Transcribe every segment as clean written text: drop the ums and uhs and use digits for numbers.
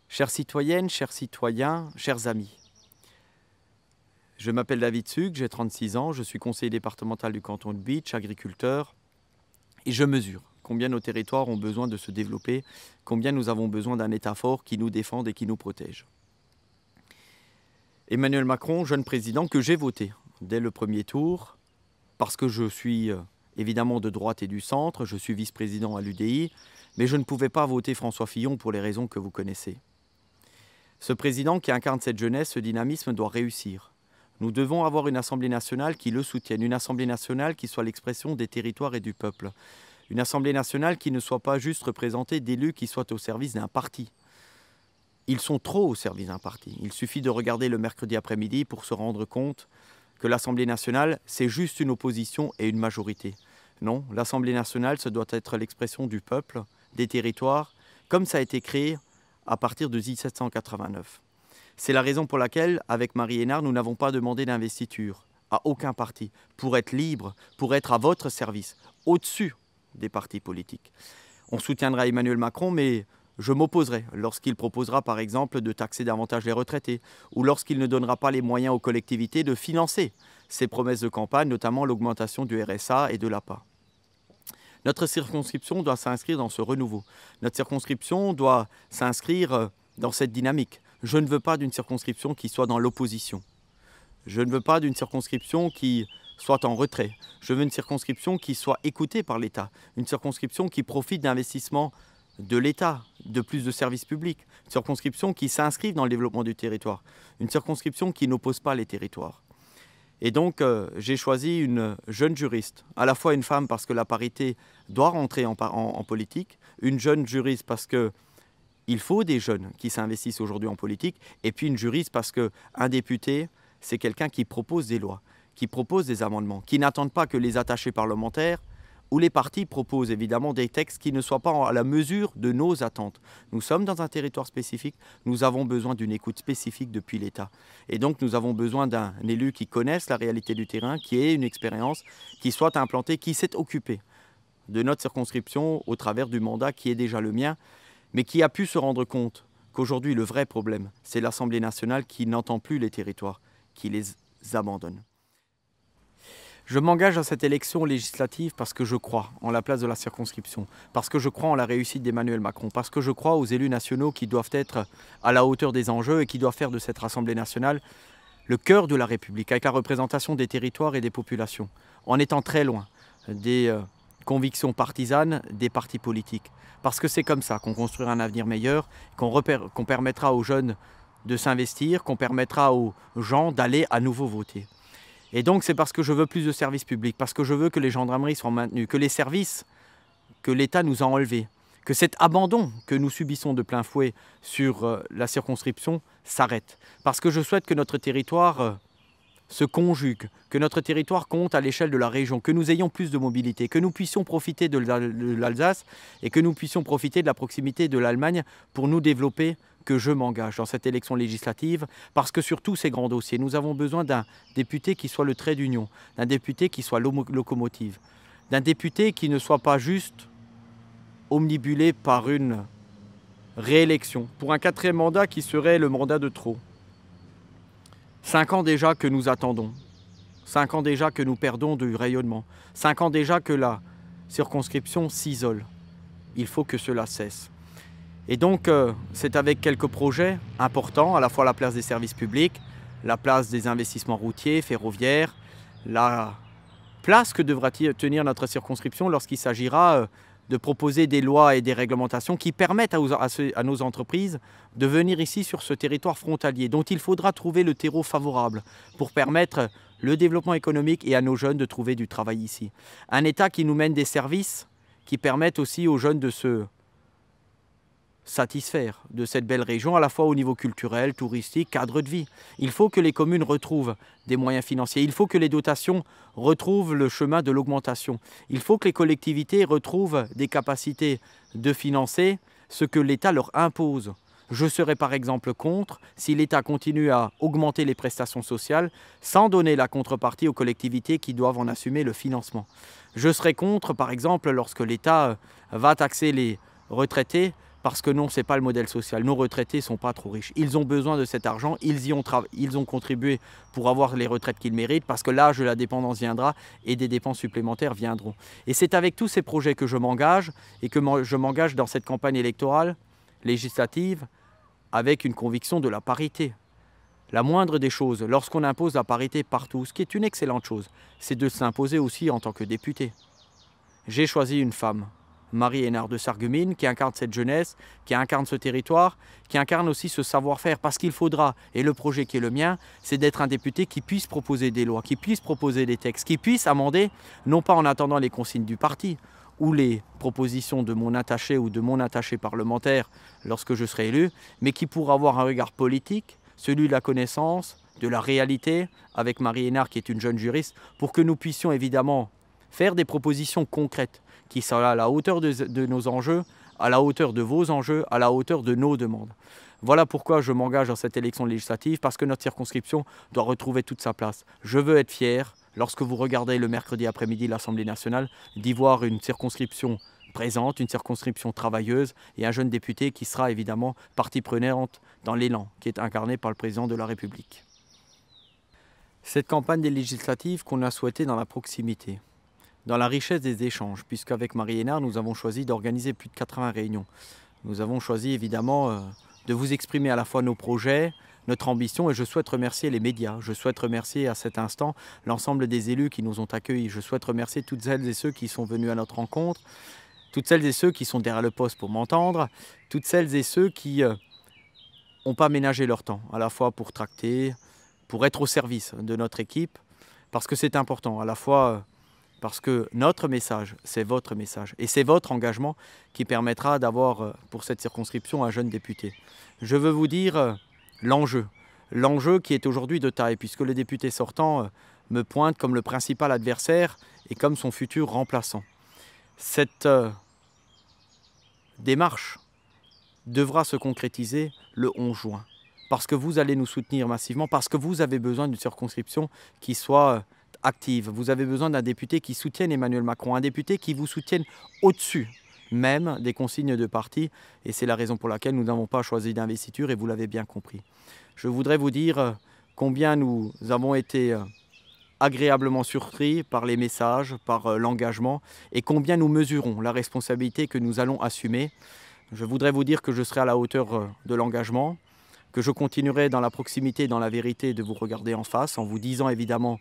Chères citoyennes, chers citoyens, chers amis, je m'appelle David Suc, j'ai 36 ans, je suis conseiller départemental du canton de Bitche, agriculteur, et je mesure combien nos territoires ont besoin de se développer, combien nous avons besoin d'un État fort qui nous défende et qui nous protège. Emmanuel Macron, jeune président que j'ai voté dès le premier tour, parce que je suis évidemment de droite et du centre, je suis vice-président à l'UDI, mais je ne pouvais pas voter François Fillon pour les raisons que vous connaissez. Ce président qui incarne cette jeunesse, ce dynamisme doit réussir. Nous devons avoir une Assemblée nationale qui le soutienne, une Assemblée nationale qui soit l'expression des territoires et du peuple. Une Assemblée nationale qui ne soit pas juste représentée d'élus qui soient au service d'un parti. Ils sont trop au service d'un parti. Il suffit de regarder le mercredi après-midi pour se rendre compte que l'Assemblée nationale, c'est juste une opposition et une majorité. Non, l'Assemblée nationale, ce doit être l'expression du peuple, des territoires, comme ça a été créé à partir de 1789. C'est la raison pour laquelle, avec Marie Hénard, nous n'avons pas demandé d'investiture à aucun parti, pour être libre, pour être à votre service, au-dessus des partis politiques. On soutiendra Emmanuel Macron, mais je m'opposerai lorsqu'il proposera par exemple de taxer davantage les retraités, ou lorsqu'il ne donnera pas les moyens aux collectivités de financer ses promesses de campagne, notamment l'augmentation du RSA et de l'APA. Notre circonscription doit s'inscrire dans ce renouveau. Notre circonscription doit s'inscrire dans cette dynamique. Je ne veux pas d'une circonscription qui soit dans l'opposition. Je ne veux pas d'une circonscription qui soit en retrait. Je veux une circonscription qui soit écoutée par l'État. Une circonscription qui profite d'investissements de l'État, de plus de services publics. Une circonscription qui s'inscrive dans le développement du territoire. Une circonscription qui n'oppose pas les territoires. Et donc, j'ai choisi une jeune juriste, à la fois une femme parce que la parité doit rentrer en politique, une jeune juriste parce qu'il faut des jeunes qui s'investissent aujourd'hui en politique, et puis une juriste parce qu'un député, c'est quelqu'un qui propose des lois, qui propose des amendements, qui n'attendent pas que les attachés parlementaires ou les partis proposent évidemment des textes qui ne soient pas à la mesure de nos attentes. Nous sommes dans un territoire spécifique, nous avons besoin d'une écoute spécifique depuis l'État. Et donc nous avons besoin d'un élu qui connaisse la réalité du terrain, qui ait une expérience, qui soit implanté, qui s'est occupé de notre circonscription au travers du mandat qui est déjà le mien, mais qui a pu se rendre compte qu'aujourd'hui le vrai problème, c'est l'Assemblée nationale qui n'entend plus les territoires, qui les abandonne. Je m'engage à cette élection législative parce que je crois en la place de la circonscription, parce que je crois en la réussite d'Emmanuel Macron, parce que je crois aux élus nationaux qui doivent être à la hauteur des enjeux et qui doivent faire de cette Assemblée nationale le cœur de la République, avec la représentation des territoires et des populations, en étant très loin des convictions partisanes des partis politiques. Parce que c'est comme ça qu'on construira un avenir meilleur, qu'on permettra aux jeunes de s'investir, qu'on permettra aux gens d'aller à nouveau voter. Et donc c'est parce que je veux plus de services publics, parce que je veux que les gendarmeries soient maintenues, que les services que l'État nous a enlevés, que cet abandon que nous subissons de plein fouet sur la circonscription s'arrête. Parce que je souhaite que notre territoire se conjugue, que notre territoire compte à l'échelle de la région, que nous ayons plus de mobilité, que nous puissions profiter de l'Alsace et que nous puissions profiter de la proximité de l'Allemagne pour nous développer, que je m'engage dans cette élection législative, parce que sur tous ces grands dossiers, nous avons besoin d'un député qui soit le trait d'union, d'un député qui soit locomotive, d'un député qui ne soit pas juste omnibulé par une réélection, pour un 4e mandat qui serait le mandat de trop. 5 ans déjà que nous attendons, 5 ans déjà que nous perdons du rayonnement, 5 ans déjà que la circonscription s'isole. Il faut que cela cesse. Et donc, c'est avec quelques projets importants, à la fois la place des services publics, la place des investissements routiers, ferroviaires, la place que devra tenir notre circonscription lorsqu'il s'agira de proposer des lois et des réglementations qui permettent à nos entreprises de venir ici sur ce territoire frontalier, dont il faudra trouver le terreau favorable pour permettre le développement économique et à nos jeunes de trouver du travail ici. Un État qui nous mène des services qui permettent aussi aux jeunes de se satisfaire de cette belle région, à la fois au niveau culturel, touristique, cadre de vie. Il faut que les communes retrouvent des moyens financiers, il faut que les dotations retrouvent le chemin de l'augmentation, il faut que les collectivités retrouvent des capacités de financer ce que l'État leur impose. Je serais par exemple contre si l'État continue à augmenter les prestations sociales sans donner la contrepartie aux collectivités qui doivent en assumer le financement. Je serais contre par exemple lorsque l'État va taxer les retraités parce que non, ce n'est pas le modèle social. Nos retraités ne sont pas trop riches. Ils ont besoin de cet argent, ils ont contribué pour avoir les retraites qu'ils méritent, parce que l'âge de la dépendance viendra et des dépenses supplémentaires viendront. Et c'est avec tous ces projets que je m'engage, et que je m'engage dans cette campagne électorale législative avec une conviction de la parité. La moindre des choses, lorsqu'on impose la parité partout, ce qui est une excellente chose, c'est de s'imposer aussi en tant que député. J'ai choisi une femme, Marie Hénard de Sarreguemines, qui incarne cette jeunesse, qui incarne ce territoire, qui incarne aussi ce savoir-faire, parce qu'il faudra, et le projet qui est le mien, c'est d'être un député qui puisse proposer des lois, qui puisse proposer des textes, qui puisse amender, non pas en attendant les consignes du parti, ou les propositions de mon attaché ou de mon attaché parlementaire lorsque je serai élu, mais qui pourra avoir un regard politique, celui de la connaissance, de la réalité, avec Marie Hénard qui est une jeune juriste, pour que nous puissions évidemment faire des propositions concrètes qui soient à la hauteur de nos enjeux, à la hauteur de vos enjeux, à la hauteur de nos demandes. Voilà pourquoi je m'engage dans cette élection législative, parce que notre circonscription doit retrouver toute sa place. Je veux être fier, lorsque vous regardez le mercredi après-midi l'Assemblée nationale, d'y voir une circonscription présente, une circonscription travailleuse et un jeune député qui sera évidemment partie prenante dans l'élan qui est incarné par le président de la République. Cette campagne des législatives qu'on a souhaitée dans la proximité, dans la richesse des échanges, puisqu'avec Marie Hénard, nous avons choisi d'organiser plus de 80 réunions. Nous avons choisi évidemment de vous exprimer à la fois nos projets, notre ambition, et je souhaite remercier les médias. Je souhaite remercier à cet instant l'ensemble des élus qui nous ont accueillis. Je souhaite remercier toutes celles et ceux qui sont venus à notre rencontre, toutes celles et ceux qui sont derrière le poste pour m'entendre, toutes celles et ceux qui n'ont pas ménagé leur temps, à la fois pour tracter, pour être au service de notre équipe, parce que c'est important, à la fois parce que notre message, c'est votre message, et c'est votre engagement qui permettra d'avoir pour cette circonscription un jeune député. Je veux vous dire l'enjeu qui est aujourd'hui de taille, puisque le député sortant me pointe comme le principal adversaire et comme son futur remplaçant. Cette démarche devra se concrétiser le 11 juin, parce que vous allez nous soutenir massivement, parce que vous avez besoin d'une circonscription qui soit active. Vous avez besoin d'un député qui soutienne Emmanuel Macron, un député qui vous soutienne au-dessus même des consignes de parti, et c'est la raison pour laquelle nous n'avons pas choisi d'investiture, et vous l'avez bien compris. Je voudrais vous dire combien nous avons été agréablement surpris par les messages, par l'engagement, et combien nous mesurons la responsabilité que nous allons assumer. Je voudrais vous dire que je serai à la hauteur de l'engagement, que je continuerai dans la proximité, dans la vérité, de vous regarder en face, en vous disant évidemment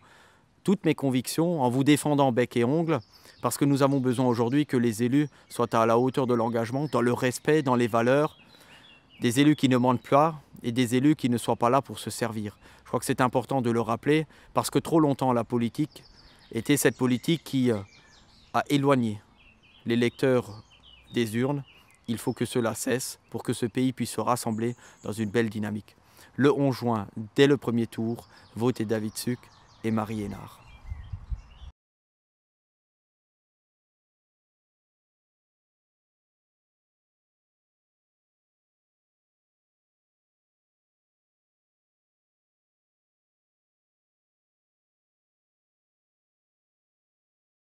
toutes mes convictions, en vous défendant bec et ongle, parce que nous avons besoin aujourd'hui que les élus soient à la hauteur de l'engagement, dans le respect, dans les valeurs, des élus qui ne mentent pas et des élus qui ne soient pas là pour se servir. Je crois que c'est important de le rappeler, parce que trop longtemps la politique était cette politique qui a éloigné les électeurs des urnes. Il faut que cela cesse pour que ce pays puisse se rassembler dans une belle dynamique. Le 11 juin, dès le premier tour, votez David Suc et Marie Hénard.